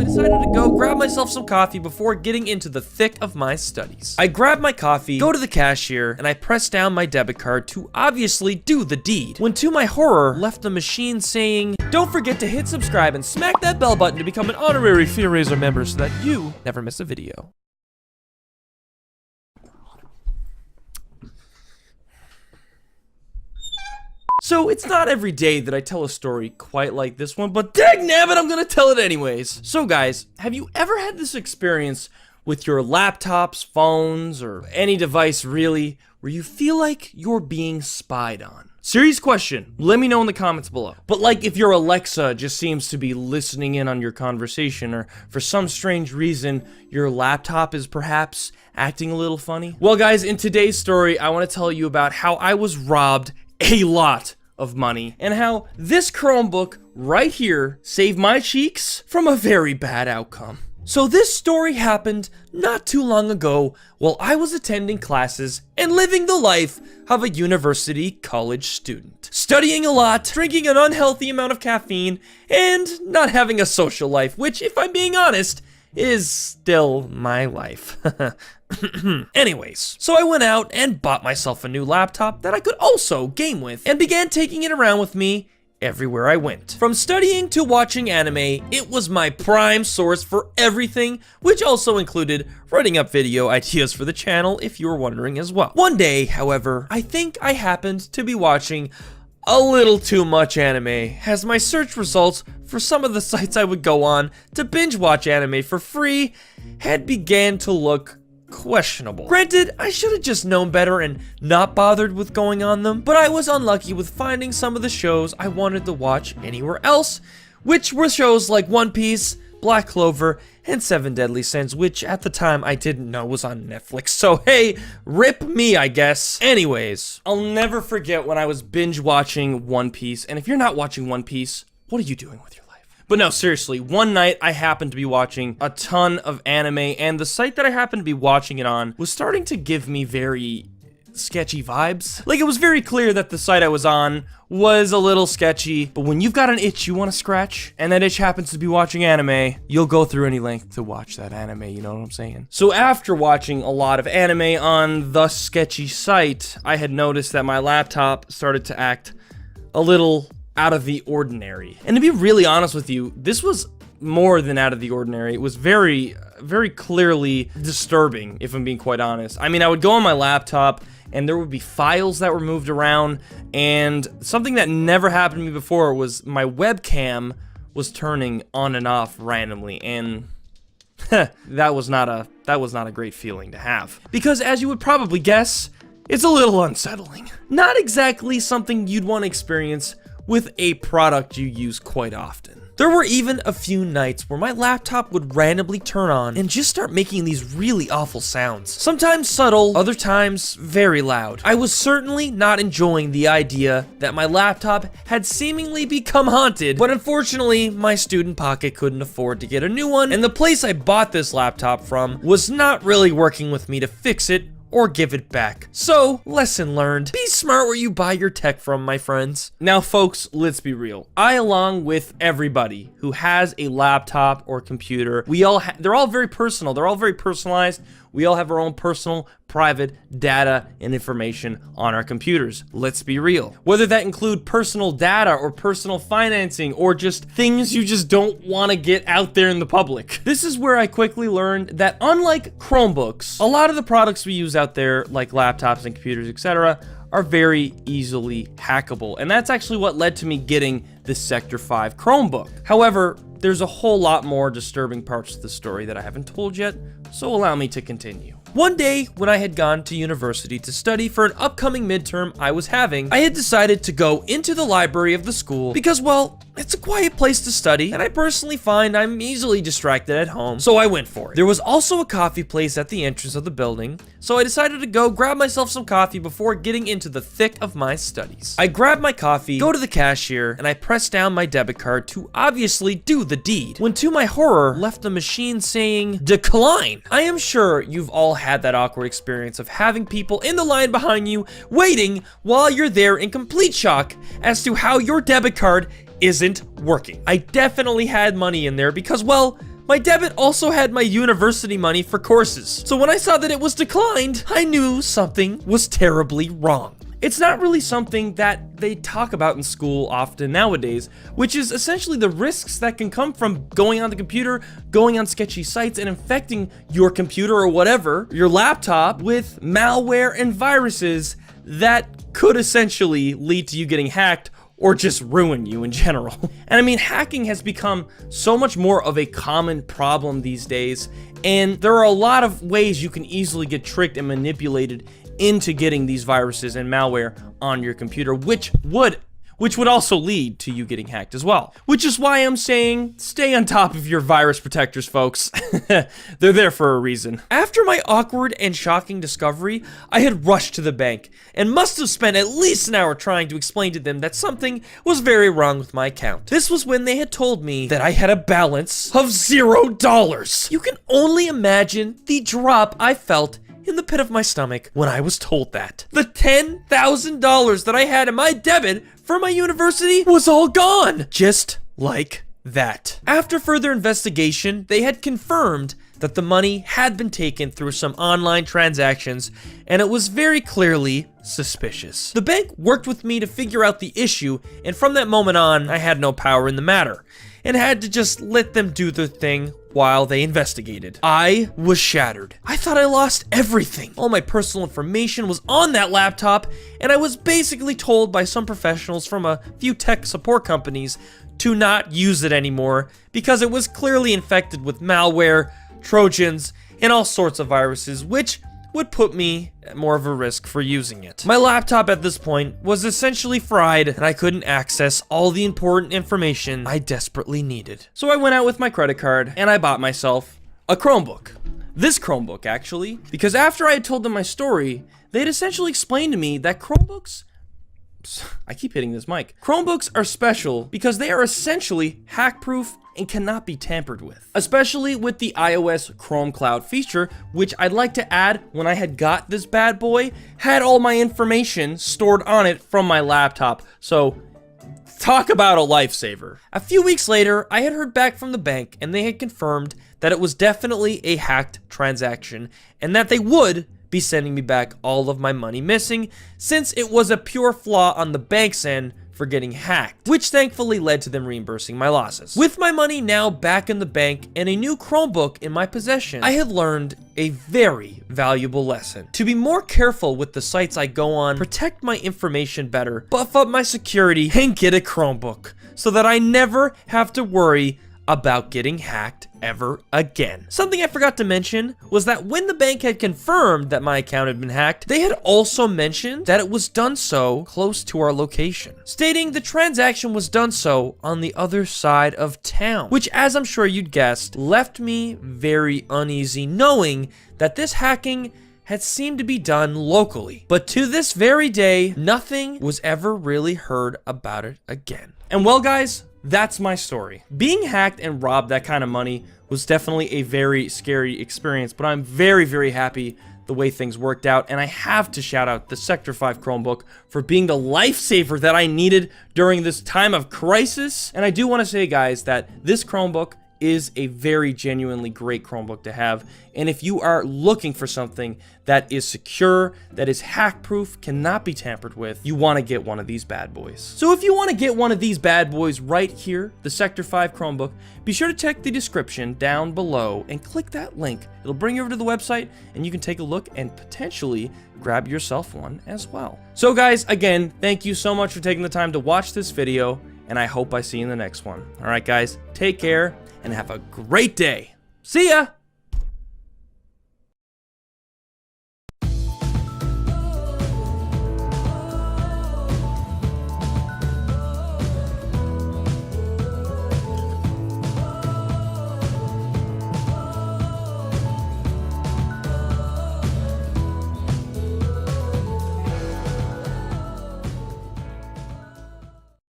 I decided to go grab myself some coffee before getting into the thick of my studies. I grab my coffee, go to the cashier, and I press down my debit card to obviously do the deed, when to my horror, left the machine saying, "Don't forget to hit subscribe and smack that bell button to become an honorary TheFearRaiser member so that you never miss a video." So it's not every day that I tell a story quite like this one, but dagnabbit, I'm gonna tell it anyways. So guys, have you ever had this experience with your laptops, phones, or any device really, where you feel like you're being spied on? Serious question, let me know in the comments below. But like if your Alexa just seems to be listening in on your conversation, or for some strange reason, your laptop is perhaps acting a little funny. Well guys, in today's story, I wanna tell you about how I was robbed a lot of money, and how this Chromebook right here saved my cheeks from a very bad outcome. So this story happened not too long ago while I was attending classes and living the life of a university college student. Studying a lot, drinking an unhealthy amount of caffeine, and not having a social life, which, if I'm being honest, is still my life. Anyways, so I went out and bought myself a new laptop that I could also game with, and began taking it around with me everywhere I went. From studying to watching anime, it was my prime source for everything, which also included writing up video ideas for the channel, if you were wondering as well. One day, however, I think I happened to be watching a little too much anime, as my search results for some of the sites I would go on to binge watch anime for free had began to look questionable. Granted, I should have just known better and not bothered with going on them, but I was unlucky with finding some of the shows I wanted to watch anywhere else, which were shows like One Piece, Black Clover, and Seven Deadly Sins, which at the time I didn't know was on Netflix, so hey, rip me, I guess. Anyways, I'll never forget when I was binge watching One Piece, and if you're not watching One Piece, what are you doing with your life? But no, seriously, one night I happened to be watching a ton of anime, and the site that I happened to be watching it on was starting to give me very sketchy vibes. Like, it was very clear that the site I was on was a little sketchy, but when you've got an itch you want to scratch, and that itch happens to be watching anime, you'll go through any length to watch that anime, you know what I'm saying? So after watching a lot of anime on the sketchy site, I had noticed that my laptop started to act a little out of the ordinary. And to be really honest with you, this was more than out of the ordinary. It was very, very clearly disturbing, if I'm being quite honest. I mean, I would go on my laptop and there would be files that were moved around, and something that never happened to me before was my webcam was turning on and off randomly, and that was not a great feeling to have. Because as you would probably guess, it's a little unsettling. Not exactly something you'd want to experience with a product you use quite often. There were even a few nights where my laptop would randomly turn on and just start making these really awful sounds. Sometimes subtle, other times very loud. I was certainly not enjoying the idea that my laptop had seemingly become haunted, but unfortunately, my student pocket couldn't afford to get a new one, and the place I bought this laptop from was not really working with me to fix it or give it back. So, lesson learned. Be smart where you buy your tech from, my friends. Now, folks, let's be real. I, along with everybody who has a laptop or computer, they're all very personal. They're all very personalized. We all have our own personal, private data and information on our computers. Let's be real. Whether that include personal data or personal financing or just things you just don't want to get out there in the public. This is where I quickly learned that unlike Chromebooks, a lot of the products we use out there, like laptops and computers, etc., are very easily hackable. And that's actually what led to me getting this Sector 5 Chromebook. However, there's a whole lot more disturbing parts to the story that I haven't told yet, so allow me to continue. One day, when I had gone to university to study for an upcoming midterm I was having, I had decided to go into the library of the school because, well, it's a quiet place to study, and I personally find I'm easily distracted at home, so I went for it. There was also a coffee place at the entrance of the building, so I decided to go grab myself some coffee before getting into the thick of my studies. I grabbed my coffee, go to the cashier, and I pressed down my debit card to obviously do the deed, when to my horror, left the machine saying, "Decline." I am sure you've all had that awkward experience of having people in the line behind you waiting while you're there in complete shock as to how your debit card isn't working. I definitely had money in there because, well, My debit also had my university money for courses. So when I saw that it was declined, I knew something was terribly wrong. It's not really something that they talk about in school often nowadays, which is essentially the risks that can come from going on the computer, going on sketchy sites, and infecting your computer or whatever, your laptop, with malware and viruses that could essentially lead to you getting hacked or just ruin you in general. And I mean, hacking has become so much more of a common problem these days, and there are a lot of ways you can easily get tricked and manipulated into getting these viruses and malware on your computer, which would also lead to you getting hacked as well. Which is why I'm saying stay on top of your virus protectors, folks. They're there for a reason. After my awkward and shocking discovery, I had rushed to the bank and must have spent at least an hour trying to explain to them that something was very wrong with my account. This was when they had told me that I had a balance of $0. You can only imagine the drop I felt in the pit of my stomach when I was told that. The $10,000 that I had in my debit for my university was all gone. Just like that. After further investigation, they had confirmed that the money had been taken through some online transactions, and it was very clearly suspicious. The bank worked with me to figure out the issue, and from that moment on, I had no power in the matter, and had to just let them do their thing while they investigated. I was shattered. I thought I lost everything. All my personal information was on that laptop, and I was basically told by some professionals from a few tech support companies to not use it anymore because it was clearly infected with malware, Trojans, and all sorts of viruses, which would put me at more of a risk for using it. My laptop at this point was essentially fried, and I couldn't access all the important information I desperately needed. So I went out with my credit card, and I bought myself a Chromebook. This Chromebook, actually, because after I had told them my story, they'd essentially explained to me that Chromebooks, I keep hitting this mic. Chromebooks are special because they are essentially hack-proof and cannot be tampered with. Especially with the iOS Chrome Cloud feature, which I'd like to add when I had got this bad boy, had all my information stored on it from my laptop. So, talk about a lifesaver. A few weeks later, I had heard back from the bank and they had confirmed that it was definitely a hacked transaction and that they would be sending me back all of my money missing, since it was a pure flaw on the bank's end for getting hacked, which thankfully led to them reimbursing my losses. With my money now back in the bank and a new Chromebook in my possession, I had learned a very valuable lesson. To be more careful with the sites I go on, protect my information better, buff up my security, and get a Chromebook so that I never have to worry about getting hacked ever again. Something I forgot to mention was that when the bank had confirmed that my account had been hacked, they had also mentioned that it was done so close to our location, stating the transaction was done so on the other side of town, which, as I'm sure you'd guessed, left me very uneasy knowing that this hacking had seemed to be done locally. But to this very day, nothing was ever really heard about it again. And well, guys, that's my story. Being hacked and robbed that kind of money was definitely a very scary experience, but I'm very, very happy the way things worked out, and I have to shout out the Sector 5 Chromebook for being the lifesaver that I needed during this time of crisis. And I do want to say, guys, that this Chromebook is a very genuinely great Chromebook to have, and if you are looking for something that is secure, that is hack-proof, cannot be tampered with, you want to get one of these bad boys. So if you want to get one of these bad boys right here, the Sector 5 Chromebook, be sure to check the description down below and click that link. It'll bring you over to the website, and you can take a look and potentially grab yourself one as well. So guys, again, thank you so much for taking the time to watch this video, and I hope I see you in the next one. All right, guys, take care and have a great day. See ya!